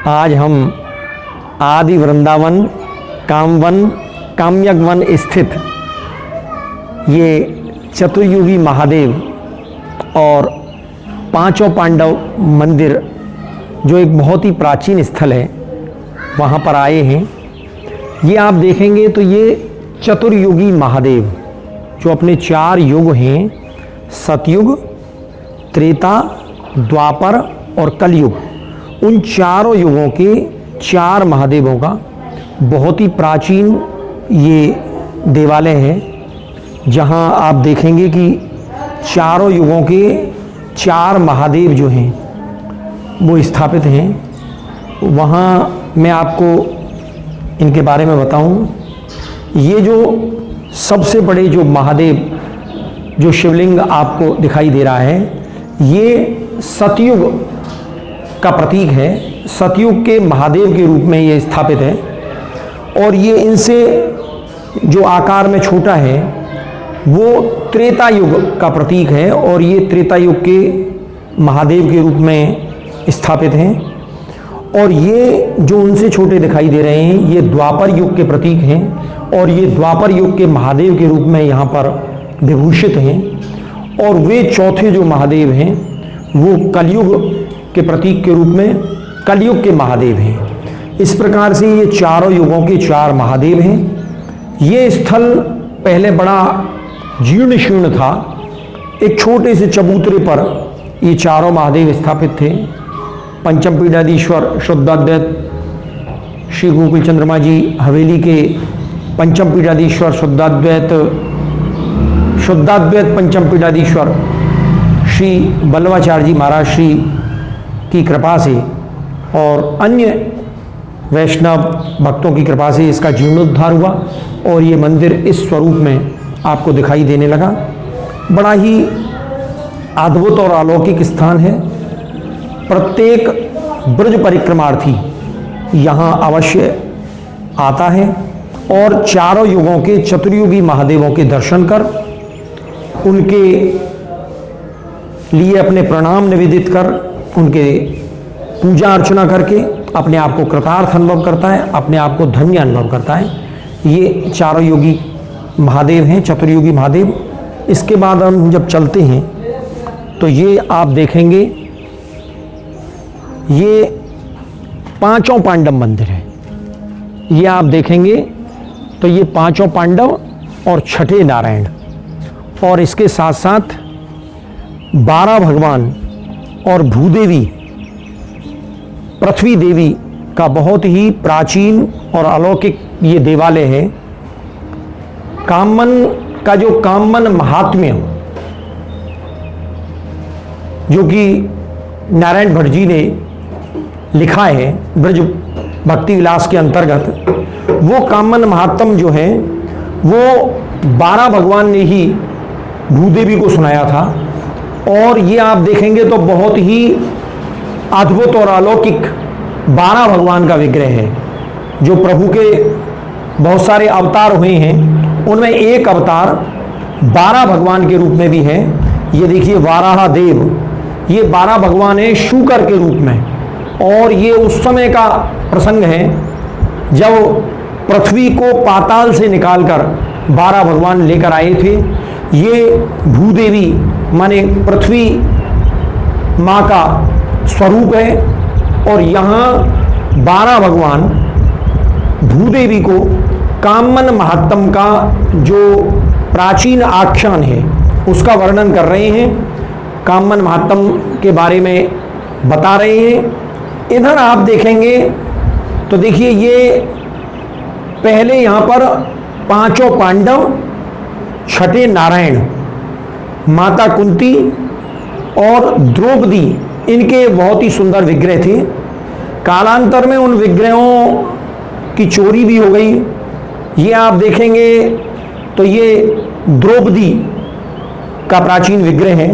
आज हम आदि वृंदावन कामवन काम्यक वन स्थित ये चतुर्युगी महादेव और पांचों पांडव मंदिर जो एक बहुत ही प्राचीन स्थल है वहाँ पर आए हैं। ये आप देखेंगे तो ये चतुर्युगी महादेव जो अपने 4 युग हैं, सतयुग, त्रेता, द्वापर और कलयुग, उन चारों युगों के 4 महादेवों का बहुत ही प्राचीन ये देवालय है, जहाँ आप देखेंगे कि चारों युगों के 4 महादेव जो हैं वो स्थापित हैं। वहाँ मैं आपको इनके बारे में बताऊं। ये जो सबसे बड़े जो महादेव जो शिवलिंग आपको दिखाई दे रहा है, ये सतयुग का प्रतीक है। सतयुग के महादेव के रूप में ये स्थापित है और ये इनसे जो आकार में छोटा है वो त्रेता युग का प्रतीक है और ये त्रेता युग के महादेव के रूप में स्थापित हैं। और ये जो उनसे छोटे दिखाई दे रहे हैं ये द्वापर युग के प्रतीक हैं और ये द्वापर युग के महादेव के रूप में यहाँ पर विभूषित हैं। और वे चौथे जो महादेव हैं वो कलयुग के प्रतीक के रूप में कलयुग के महादेव हैं। इस प्रकार से ये चारों युगों के 4 महादेव हैं। ये स्थल पहले बड़ा जीर्ण शीर्ण था। एक छोटे से चबूतरे पर ये चारों महादेव स्थापित थे। पंचम पीठाधीश्वर शुद्धाद्वैत श्री गोकुल चंद्रमा जी हवेली के पंचम पीठाधीश्वर शुद्धाद्वैत पंचम पीठाधीश्वर श्री बल्लवाचार्य जी महाराज श्री की कृपा से और अन्य वैष्णव भक्तों की कृपा से इसका जीर्णोद्धार हुआ और ये मंदिर इस स्वरूप में आपको दिखाई देने लगा। बड़ा ही अद्भुत और अलौकिक स्थान है। प्रत्येक ब्रज परिक्रमार्थी यहाँ अवश्य आता है और चारों युगों के चतुर्युगी महादेवों के दर्शन कर उनके लिए अपने प्रणाम निवेदित कर उनके पूजा अर्चना करके अपने आप को कृतार्थ अनुभव करता है, अपने आप को धन्य अनुभव करता है। ये चारों युगी महादेव हैं, चतुर्युगी महादेव। इसके बाद हम जब चलते हैं तो ये आप देखेंगे ये पांचों पांडव मंदिर है। ये आप देखेंगे तो ये पांचों पांडव और छठे नारायण और इसके साथ साथ 12 भगवान और भूदेवी पृथ्वी देवी का बहुत ही प्राचीन और अलौकिक ये देवालय है। कामन का जो कामन महात्म्य जो कि नारायण भट्ट जी ने लिखा है ब्रज भक्ति विलास के अंतर्गत, वो कामन महात्म जो है वो 12 भगवान ने ही भूदेवी को सुनाया था। और ये आप देखेंगे तो बहुत ही अद्भुत और अलौकिक 12 भगवान का विग्रह है। जो प्रभु के बहुत सारे अवतार हुए हैं उनमें एक अवतार 12 भगवान के रूप में भी है। ये देखिए वाराह देव, ये 12 भगवान है शूकर के रूप में। और ये उस समय का प्रसंग है जब पृथ्वी को पाताल से निकालकर 12 भगवान लेकर आए थे। ये भूदेवी माने पृथ्वी माँ का स्वरूप है और यहाँ 12 भगवान भूदेवी को कामन महात्म का जो प्राचीन आख्यान है उसका वर्णन कर रहे हैं, कामन महात्म के बारे में बता रहे हैं। इधर आप देखेंगे तो देखिए ये पहले यहाँ पर पांचों पांडव, छठे नारायण, माता कुंती और द्रौपदी, इनके बहुत ही सुंदर विग्रह थे। कालांतर में उन विग्रहों की चोरी भी हो गई। ये आप देखेंगे तो ये द्रौपदी का प्राचीन विग्रह है।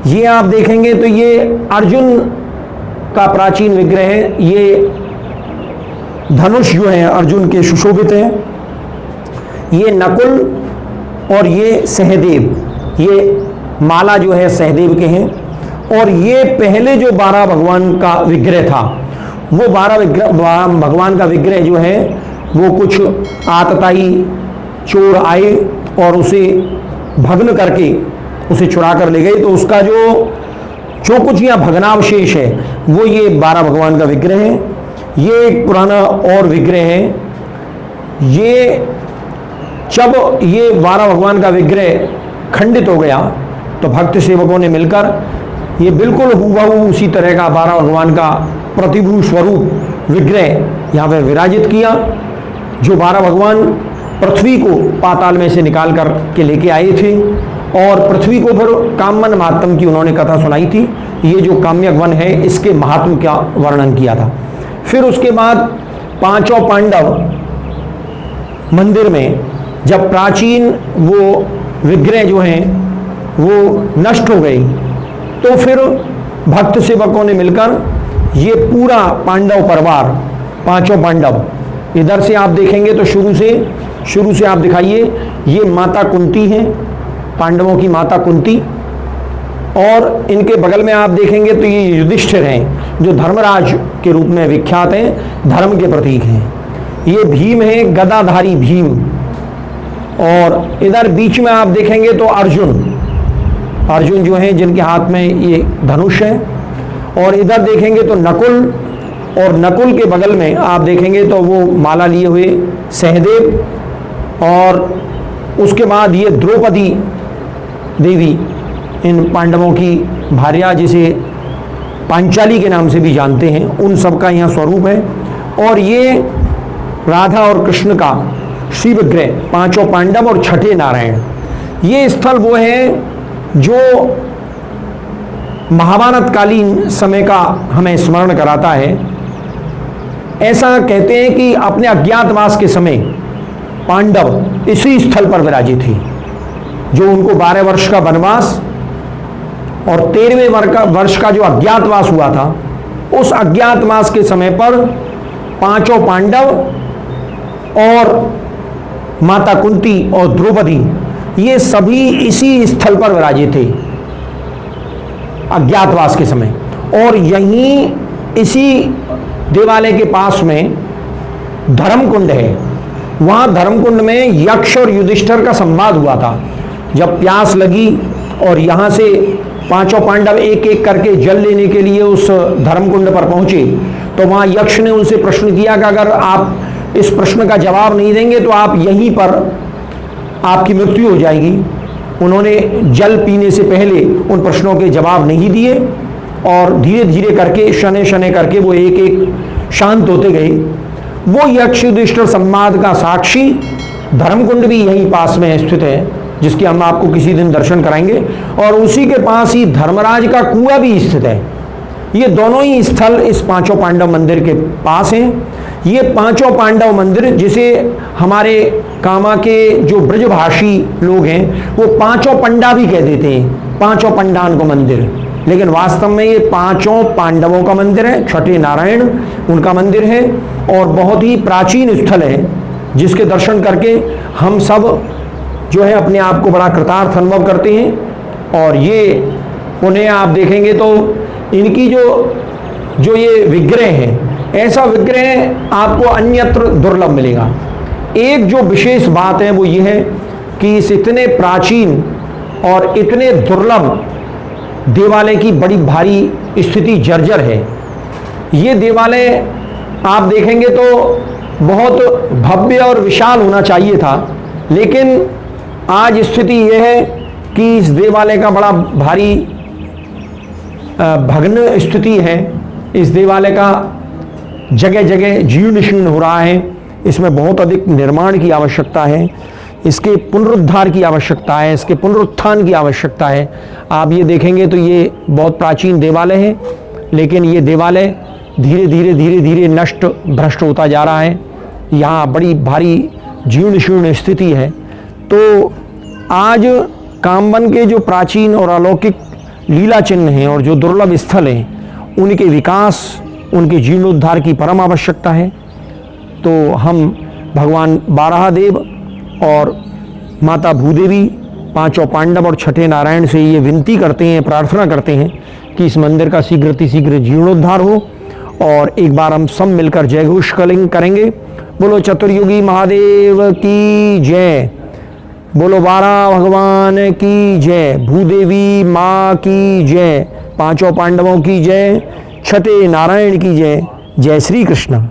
ये आप देखेंगे तो ये अर्जुन का प्राचीन विग्रह है। ये धनुष जो है अर्जुन के सुशोभित है। ये नकुल और ये सहदेव, ये माला जो है सहदेव के हैं। और ये पहले जो 12 भगवान का विग्रह था वो 12 विग्रह भगवान का विग्रह जो है वो कुछ आतताई चोर आए और उसे भग्न करके उसे चुरा कर ले गए। तो उसका जो कुछ यहाँ भग्नावशेष है वो ये 12 भगवान का विग्रह है। ये एक पुराना और विग्रह है। ये जब ये 12 भगवान का विग्रह खंडित हो गया तो भक्त सेवकों ने मिलकर ये बिल्कुल हूबहू उसी तरह का 12 भगवान का प्रतिभू स्वरूप विग्रह यहाँ पर विराजित किया। जो 12 भगवान पृथ्वी को पाताल में से निकाल कर के लेके आए थे और पृथ्वी को फिर कामवन महात्म की उन्होंने कथा सुनाई थी। ये जो काम्यक वन है इसके महात्म का वर्णन किया था। फिर उसके बाद पांचों पांडव मंदिर में जब प्राचीन वो विग्रह जो हैं वो नष्ट हो गई तो फिर भक्त सेवकों ने मिलकर ये पूरा पांडव परिवार, पांचों पांडव, इधर से आप देखेंगे तो शुरू से आप दिखाइए, ये माता कुंती हैं, पांडवों की माता कुंती, और इनके बगल में आप देखेंगे तो ये युधिष्ठिर हैं जो धर्मराज के रूप में विख्यात हैं, धर्म के प्रतीक हैं। ये भीम है, गदाधारी भीम, और इधर बीच में आप देखेंगे तो अर्जुन जो हैं जिनके हाथ में ये धनुष है, और इधर देखेंगे तो नकुल, और नकुल के बगल में आप देखेंगे तो वो माला लिए हुए सहदेव, और उसके बाद ये द्रौपदी देवी, इन पांडवों की भार्या जिसे पांचाली के नाम से भी जानते हैं, उन सब का यहाँ स्वरूप है। और ये राधा और कृष्ण का श्री विग्रह, पांचों पांडव और छठे नारायण। ये स्थल वो है जो महाभारत कालीन समय का हमें स्मरण कराता है। ऐसा कहते हैं कि अपने अज्ञातवास के समय पांडव इसी स्थल पर विराजित थे। जो उनको 12 वर्ष का वनवास और 13वें वर्ष का जो अज्ञातवास हुआ था, उस अज्ञातवास के समय पर पांचों पांडव और माता कुंती और द्रौपदी ये सभी इसी स्थल पर विराजित थे अज्ञातवास के समय। और यहीं इसी देवालय के पास में धर्मकुंड है। वहाँ धर्मकुंड में यक्ष और युधिष्ठिर का संवाद हुआ था। जब प्यास लगी और यहाँ से पांचों पांडव एक एक करके जल लेने के लिए उस धर्मकुंड पर पहुँचे तो वहाँ यक्ष ने उनसे प्रश्न किया कि अगर आप इस प्रश्न का जवाब नहीं देंगे तो आप यहीं पर आपकी मृत्यु हो जाएगी। उन्होंने जल पीने से पहले उन प्रश्नों के जवाब नहीं दिए और धीरे धीरे करके शनै शनै करके वो एक एक शांत होते गए। वो यक्ष युधिष्ठिर संवाद का साक्षी धर्मकुंड भी यहीं पास में स्थित है, जिसके हम आपको किसी दिन दर्शन कराएंगे। और उसी के पास ही धर्मराज का कुआं भी स्थित है। ये दोनों ही स्थल इस पांचों पांडव मंदिर के पास हैं। ये पांचों पांडव मंदिर, जिसे हमारे कामा के जो ब्रजभाषी लोग हैं वो पांचों पंडा भी कह देते हैं, पांचों पंडान को मंदिर, लेकिन वास्तव में ये पांचों पांडवों का मंदिर है। छठे नारायण उनका मंदिर है और बहुत ही प्राचीन स्थल है, जिसके दर्शन करके हम सब जो है अपने आप को बड़ा कृतार्थ अनुभव करते हैं। और ये उन्हें आप देखेंगे तो इनकी जो ये विग्रह है, ऐसा विग्रह आपको अन्यत्र दुर्लभ मिलेगा। एक जो विशेष बात है वो ये है कि इस इतने प्राचीन और इतने दुर्लभ देवालय की बड़ी भारी स्थिति जर्जर है। ये देवालय आप देखेंगे तो बहुत भव्य और विशाल होना चाहिए था, लेकिन आज स्थिति यह है कि इस देवालय का बड़ा भारी भग्न स्थिति है। इस देवालय का जगह जगह जीर्ण शीर्ण हो रहा है। इसमें बहुत अधिक निर्माण की आवश्यकता है, इसके पुनरुद्धार की आवश्यकता है, इसके पुनरुत्थान की आवश्यकता है। आप ये देखेंगे तो ये बहुत प्राचीन देवालय है, लेकिन ये देवालय धीरे धीरे नष्ट भ्रष्ट होता जा रहा है। यहाँ बड़ी भारी जीर्ण शीर्ण स्थिति है। तो आज कामवन के जो प्राचीन और अलौकिक लीला चिन्ह हैं और जो दुर्लभ स्थल हैं, उनके विकास, उनके जीर्णोद्धार की परम आवश्यकता है। तो हम भगवान बारहदेव और माता भूदेवी, पांचों पांडव और छठे नारायण से ये विनती करते हैं, प्रार्थना करते हैं कि इस मंदिर का शीघ्र जीर्णोद्धार हो और एक बार हम सब मिलकर जय घोष करेंगे। बोलो चतुर्युगी महादेव की जय, बोलो बारह भगवान की जय, भूदेवी माँ की जय, पांचों पांडवों की जय, छठे नारायण की जय। जय श्री कृष्ण।